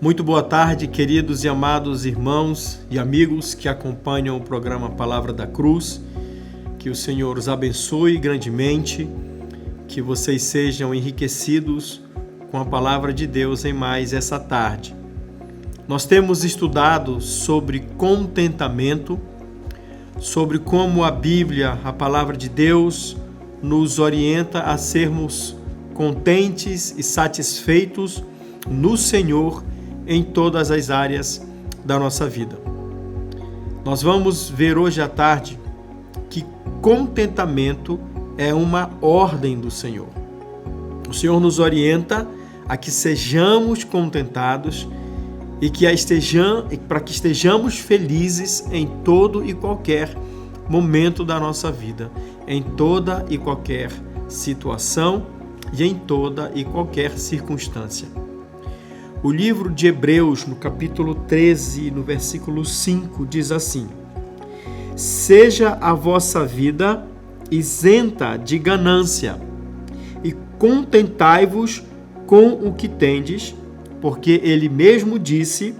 Muito boa tarde, queridos e amados irmãos e amigos que acompanham o programa Palavra da Cruz. Que o Senhor os abençoe grandemente, que vocês sejam enriquecidos com a Palavra de Deus em mais essa tarde. Nós temos estudado sobre contentamento, sobre como a Bíblia, a Palavra de Deus, nos orienta a sermos contentes e satisfeitos no Senhor em todas as áreas da nossa vida. Nós vamos ver hoje à tarde que contentamento é uma ordem do Senhor. O Senhor nos orienta a que sejamos contentados e para que estejamos felizes em todo e qualquer momento da nossa vida, em toda e qualquer situação e em toda e qualquer circunstância. O livro de Hebreus, no capítulo 13, no versículo 5, diz assim: seja a vossa vida isenta de ganância e contentai-vos com o que tendes, porque ele mesmo disse: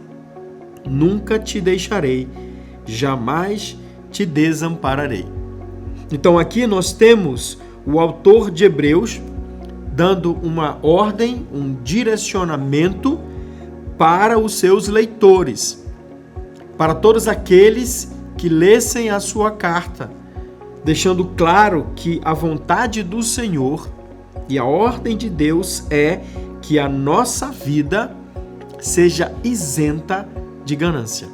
nunca te deixarei, jamais te desampararei. Então aqui nós temos o autor de Hebreus dando uma ordem, um direcionamento para os seus leitores, para todos aqueles que lessem a sua carta, deixando claro que a vontade do Senhor e a ordem de Deus é que a nossa vida seja isenta de ganância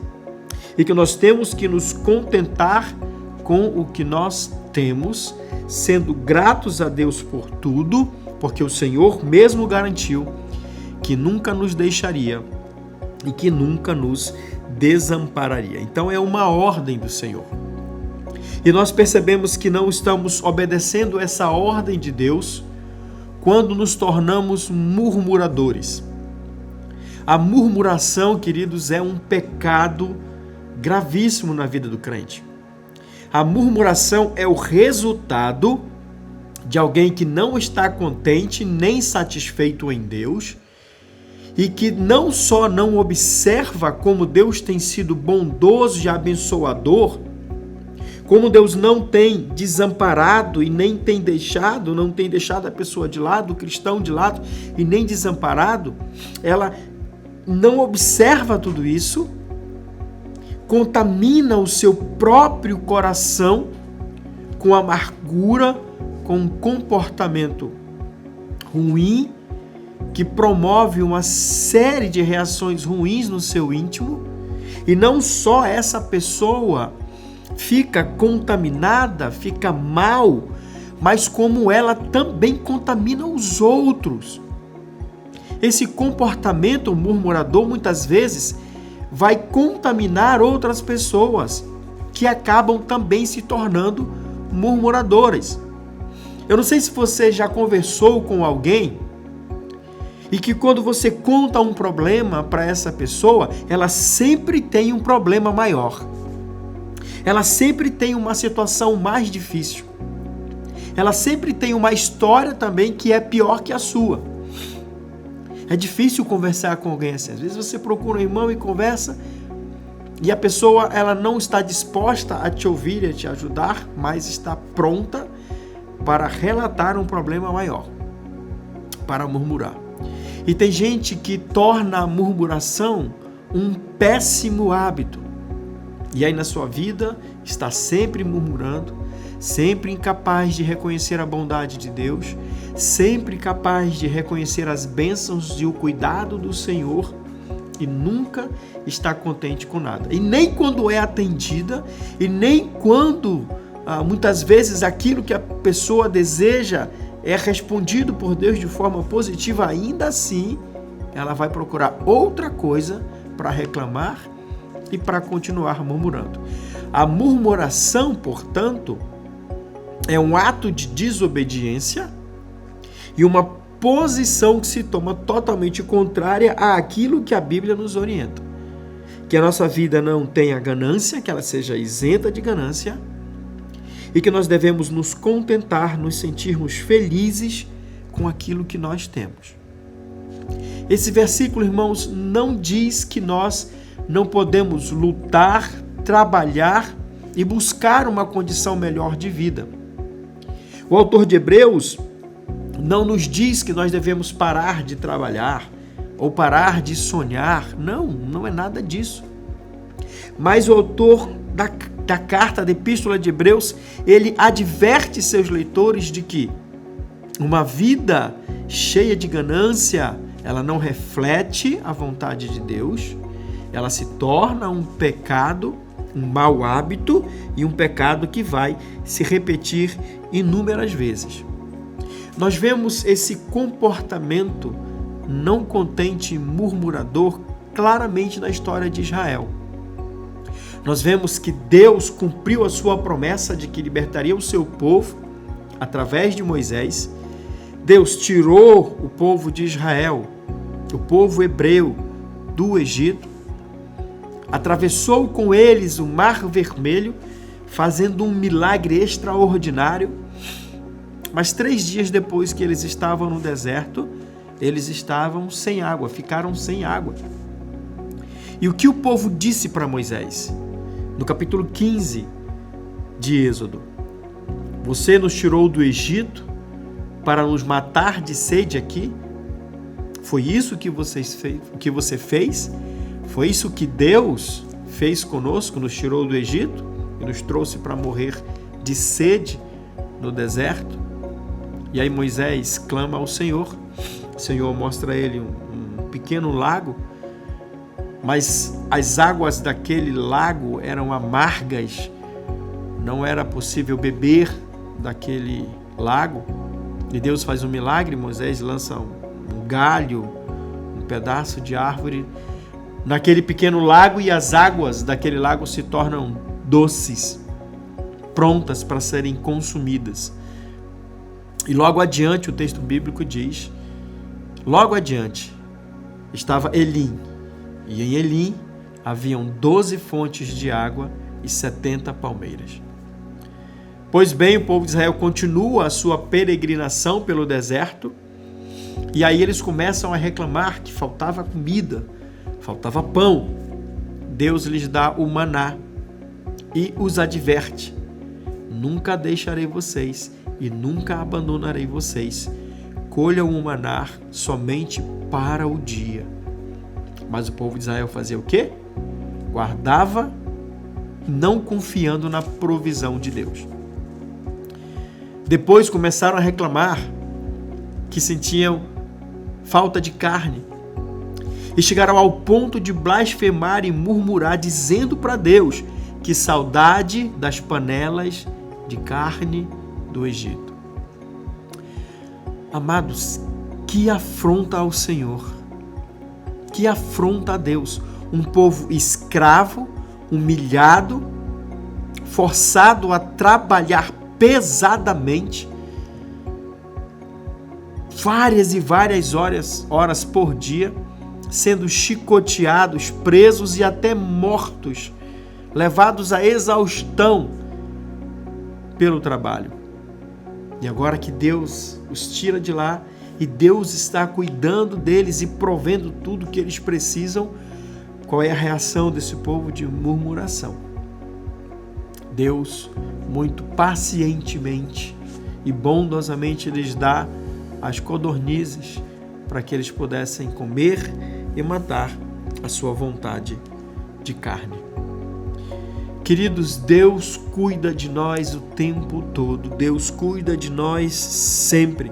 e que nós temos que nos contentar com o que nós temos, sendo gratos a Deus por tudo, porque o Senhor mesmo garantiu que nunca nos deixaria e que nunca nos desampararia. Então é uma ordem do Senhor. E nós percebemos que não estamos obedecendo essa ordem de Deus quando nos tornamos murmuradores. A murmuração, queridos, é um pecado gravíssimo na vida do crente. A murmuração é o resultado de alguém que não está contente nem satisfeito em Deus e que não só não observa como Deus tem sido bondoso e abençoador, como Deus não tem desamparado e nem tem deixado, não tem deixado a pessoa de lado, o cristão de lado e nem desamparado, ela não observa tudo isso, contamina o seu próprio coração com amargura, com um comportamento ruim, que promove uma série de reações ruins no seu íntimo, e não só essa pessoa fica contaminada, fica mal, mas como ela também contamina os outros. Esse comportamento murmurador muitas vezes vai contaminar outras pessoas que acabam também se tornando murmuradoras. Eu não sei se você já conversou com alguém e que quando você conta um problema para essa pessoa, ela sempre tem um problema maior. Ela sempre tem uma situação mais difícil. Ela sempre tem uma história também que é pior que a sua. É difícil conversar com alguém assim. Às vezes você procura um irmão e conversa e a pessoa ela não está disposta a te ouvir e a te ajudar, mas está pronta para relatar um problema maior, para murmurar. E tem gente que torna a murmuração um péssimo hábito. E aí na sua vida está sempre murmurando, sempre incapaz de reconhecer a bondade de Deus, sempre capaz de reconhecer as bênçãos e o cuidado do Senhor e nunca está contente com nada. E nem quando é atendida, e nem quando muitas vezes aquilo que a pessoa deseja é respondido por Deus de forma positiva, ainda assim ela vai procurar outra coisa para reclamar e para continuar murmurando. A murmuração, portanto, é um ato de desobediência e uma posição que se toma totalmente contrária àquilo que a Bíblia nos orienta. Que a nossa vida não tenha ganância, que ela seja isenta de ganância, e que nós devemos nos contentar, nos sentirmos felizes com aquilo que nós temos. Esse versículo, irmãos, não diz que nós não podemos lutar, trabalhar e buscar uma condição melhor de vida. O autor de Hebreus não nos diz que nós devemos parar de trabalhar ou parar de sonhar. Não é nada disso. Mas o autor da carta, da Epístola de Hebreus, ele adverte seus leitores de que uma vida cheia de ganância, ela não reflete a vontade de Deus, ela se torna um pecado, um mau hábito e um pecado que vai se repetir inúmeras vezes. Nós vemos esse comportamento não contente e murmurador claramente na história de Israel. Nós vemos que Deus cumpriu a sua promessa de que libertaria o seu povo através de Moisés. Deus tirou o povo de Israel, o povo hebreu, do Egito, atravessou com eles o Mar Vermelho, fazendo um milagre extraordinário. Mas 3 dias depois que eles estavam no deserto, eles estavam sem água, ficaram sem água. E o que o povo disse para Moisés? No capítulo 15 de Êxodo: você nos tirou do Egito para nos matar de sede aqui? Foi isso que você fez? Foi isso que Deus fez conosco, nos tirou do Egito e nos trouxe para morrer de sede no deserto? E aí Moisés clama ao Senhor. O Senhor mostra a ele um pequeno lago, mas as águas daquele lago eram amargas, não era possível beber daquele lago. E Deus faz um milagre. Moisés lança um galho, um pedaço de árvore naquele pequeno lago, e as águas daquele lago se tornam doces, prontas para serem consumidas. E logo adiante o texto bíblico diz, logo adiante estava Elim, e em Elim haviam 12 fontes de água e 70 palmeiras. Pois bem, o povo de Israel continua a sua peregrinação pelo deserto, e aí eles começam a reclamar que faltava comida, faltava pão. Deus lhes dá o maná e os adverte: nunca deixarei vocês e nunca abandonarei vocês. Colham o maná somente para o dia. Mas o povo de Israel fazia o quê? Guardava, não confiando na provisão de Deus. Depois começaram a reclamar que sentiam falta de carne e chegaram ao ponto de blasfemar e murmurar, dizendo para Deus: que saudade das panelas de carne do Egito. Amados, que afronta ao Senhor, que afronta a Deus. Um povo escravo, humilhado, forçado a trabalhar pesadamente, várias e várias horas por dia, sendo chicoteados, presos e até mortos, levados à exaustão pelo trabalho. E agora que Deus os tira de lá e Deus está cuidando deles e provendo tudo que eles precisam, qual é a reação desse povo? De murmuração. Deus, muito pacientemente e bondosamente, lhes dá as codornizes para que eles pudessem comer e matar a sua vontade de carne. Queridos, Deus cuida de nós o tempo todo. Deus cuida de nós sempre.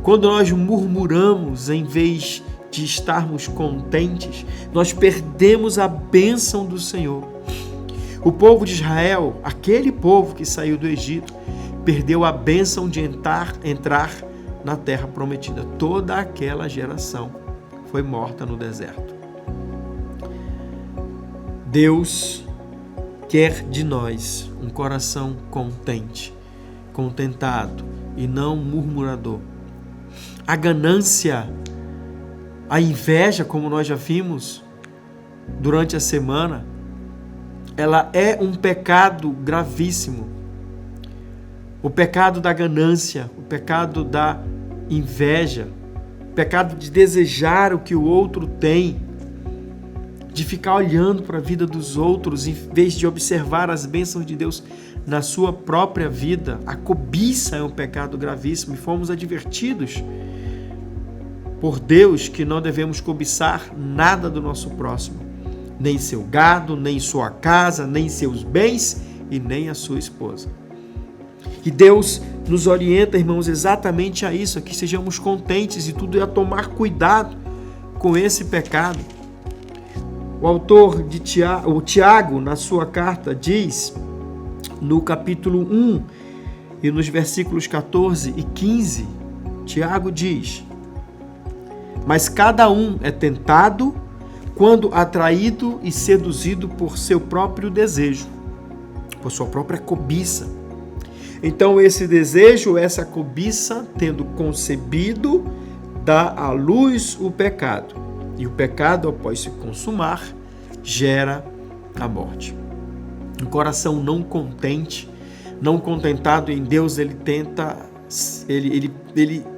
Quando nós murmuramos em vez de estarmos contentes, nós perdemos a bênção do Senhor. O povo de Israel, aquele povo que saiu do Egito, perdeu a bênção de entrar na terra prometida. Toda aquela geração foi morta no deserto. Deus quer de nós um coração contente, contentado e não murmurador. A ganância, a inveja, como nós já vimos durante a semana, ela é um pecado gravíssimo. O pecado da ganância, o pecado da inveja, pecado de desejar o que o outro tem, de ficar olhando para a vida dos outros em vez de observar as bênçãos de Deus na sua própria vida. A cobiça é um pecado gravíssimo e fomos advertidos por Deus que não devemos cobiçar nada do nosso próximo, nem seu gado, nem sua casa, nem seus bens e nem a sua esposa. E Deus nos orienta, irmãos, exatamente a isso, a que sejamos contentes e tudo, e a tomar cuidado com esse pecado. O autor de Tiago, na sua carta, diz, no capítulo 1 e nos versículos 14 e 15, Tiago diz: mas cada um é tentado quando atraído e seduzido por seu próprio desejo, por sua própria cobiça. Então esse desejo, essa cobiça, tendo concebido, dá à luz o pecado. E o pecado, após se consumar, gera a morte. Um coração não contente, não contentado em Deus, ele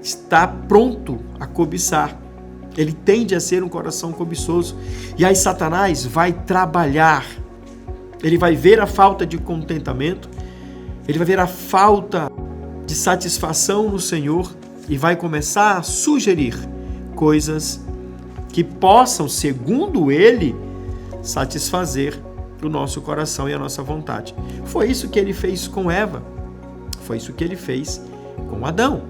está pronto a cobiçar. Ele tende a ser um coração cobiçoso. E aí Satanás vai trabalhar. Ele vai ver a falta de contentamento, ele vai ver a falta de satisfação no Senhor e vai começar a sugerir coisas que possam, segundo ele, satisfazer o nosso coração e a nossa vontade. Foi isso que ele fez com Eva. Foi isso que ele fez com Adão.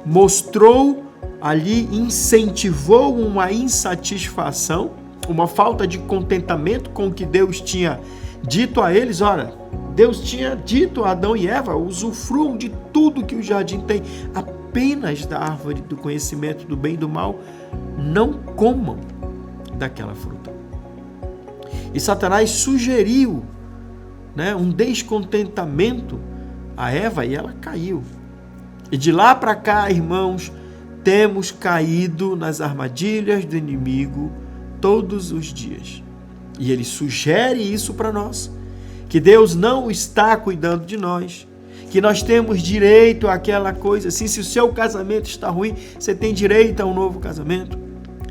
Mostrou ali, incentivou uma insatisfação, uma falta de contentamento com o que Deus tinha dito a eles. Ora, Deus tinha dito a Adão e Eva: usufruam de tudo que o jardim tem, apenas da árvore do conhecimento do bem e do mal não comam daquela fruta. E Satanás sugeriu, um descontentamento a Eva e ela caiu. E de lá para cá, irmãos, temos caído nas armadilhas do inimigo todos os dias. E ele sugere isso para nós, que Deus não está cuidando de nós, que nós temos direito àquela coisa assim. Se o seu casamento está ruim, você tem direito a um novo casamento.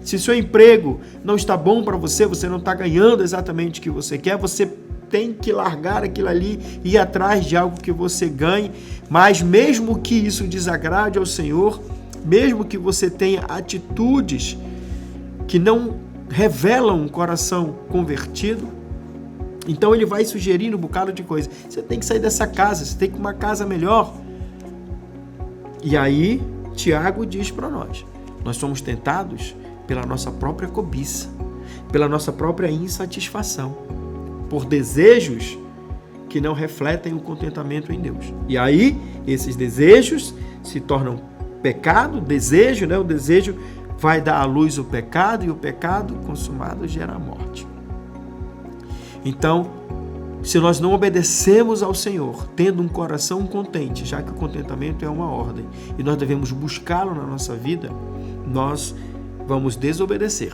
Se o seu emprego não está bom para você, você não está ganhando exatamente o que você quer, você tem que largar aquilo ali e ir atrás de algo que você ganhe. Mas mesmo que isso desagrade ao Senhor, mesmo que você tenha atitudes que não revelam um coração convertido, então ele vai sugerindo um bocado de coisa. Você tem que sair dessa casa, você tem que ir para uma casa melhor. E aí, Tiago diz para nós somos tentados pela nossa própria cobiça, pela nossa própria insatisfação, por desejos que não refletem o contentamento em Deus. E aí, esses desejos se tornam pecado, desejo, o desejo vai dar à luz o pecado, e o pecado consumado gera a morte. Então, se nós não obedecemos ao Senhor, tendo um coração contente, já que o contentamento é uma ordem, e nós devemos buscá-lo na nossa vida, nós vamos desobedecer.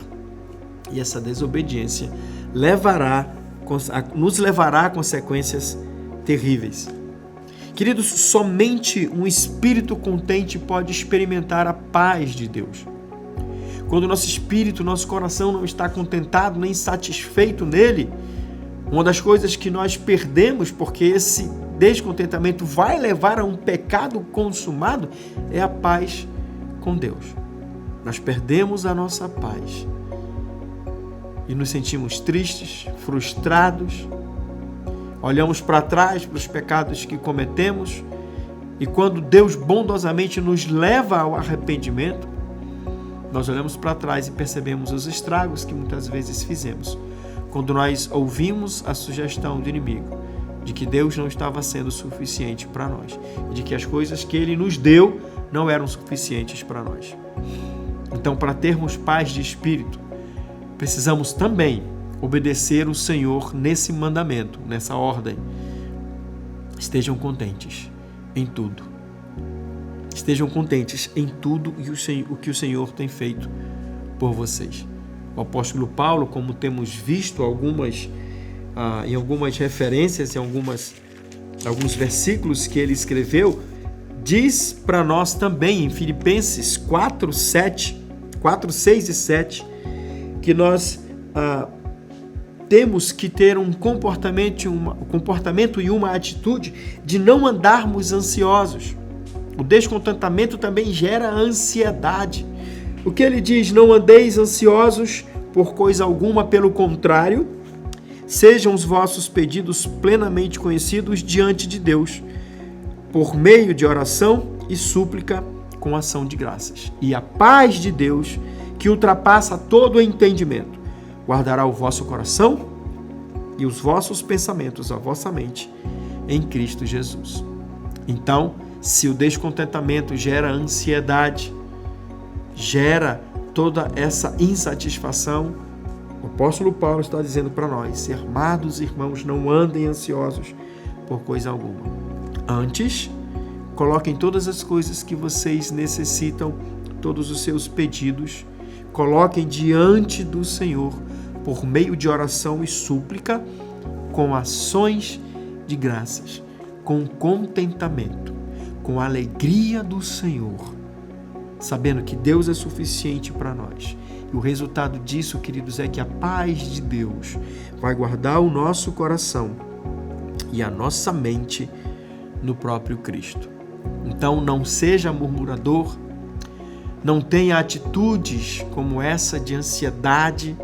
E essa desobediência nos levará a consequências terríveis. Queridos, somente um espírito contente pode experimentar a paz de Deus. Quando o nosso espírito, nosso coração não está contentado nem satisfeito nele, uma das coisas que nós perdemos, porque esse descontentamento vai levar a um pecado consumado, é a paz com Deus. Nós perdemos a nossa paz e nos sentimos tristes, frustrados, olhamos para trás para os pecados que cometemos, e quando Deus bondosamente nos leva ao arrependimento, nós olhamos para trás e percebemos os estragos que muitas vezes fizemos, quando nós ouvimos a sugestão do inimigo de que Deus não estava sendo suficiente para nós, e de que as coisas que Ele nos deu não eram suficientes para nós. Então, para termos paz de espírito, precisamos também obedecer o Senhor nesse mandamento, nessa ordem. Estejam contentes em tudo. Estejam contentes em tudo o que o Senhor tem feito por vocês. O apóstolo Paulo, como temos visto em algumas referências, em alguns versículos que ele escreveu, diz para nós também em Filipenses 4, 6 e 7, que nós temos que ter um comportamento e uma atitude de não andarmos ansiosos. O descontentamento também gera ansiedade. O que ele diz? Não andeis ansiosos por coisa alguma, pelo contrário, sejam os vossos pedidos plenamente conhecidos diante de Deus, por meio de oração e súplica com ação de graças. E a paz de Deus, que ultrapassa todo o entendimento, guardará o vosso coração e os vossos pensamentos, a vossa mente, em Cristo Jesus. Então, se o descontentamento gera ansiedade, gera toda essa insatisfação, o apóstolo Paulo está dizendo para nós: amados irmãos, não andem ansiosos por coisa alguma. Antes, coloquem todas as coisas que vocês necessitam, todos os seus pedidos, coloquem diante do Senhor por meio de oração e súplica, com ações de graças, com contentamento, com a alegria do Senhor, sabendo que Deus é suficiente para nós. E o resultado disso, queridos, é que a paz de Deus vai guardar o nosso coração e a nossa mente no próprio Cristo. Então, não seja murmurador, não tenha atitudes como essa de ansiedade,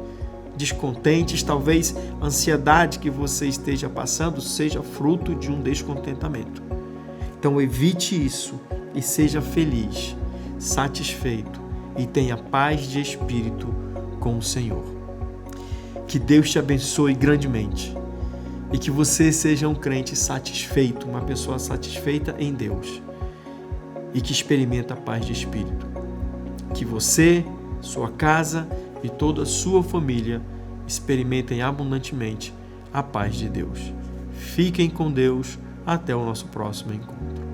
descontentes. Talvez a ansiedade que você esteja passando seja fruto de um descontentamento. Então, evite isso e seja feliz, satisfeito e tenha paz de espírito com o Senhor. Que Deus te abençoe grandemente e que você seja um crente satisfeito, uma pessoa satisfeita em Deus e que experimenta a paz de espírito. Que você, sua casa e toda a sua família experimentem abundantemente a paz de Deus. Fiquem com Deus. Até o nosso próximo encontro.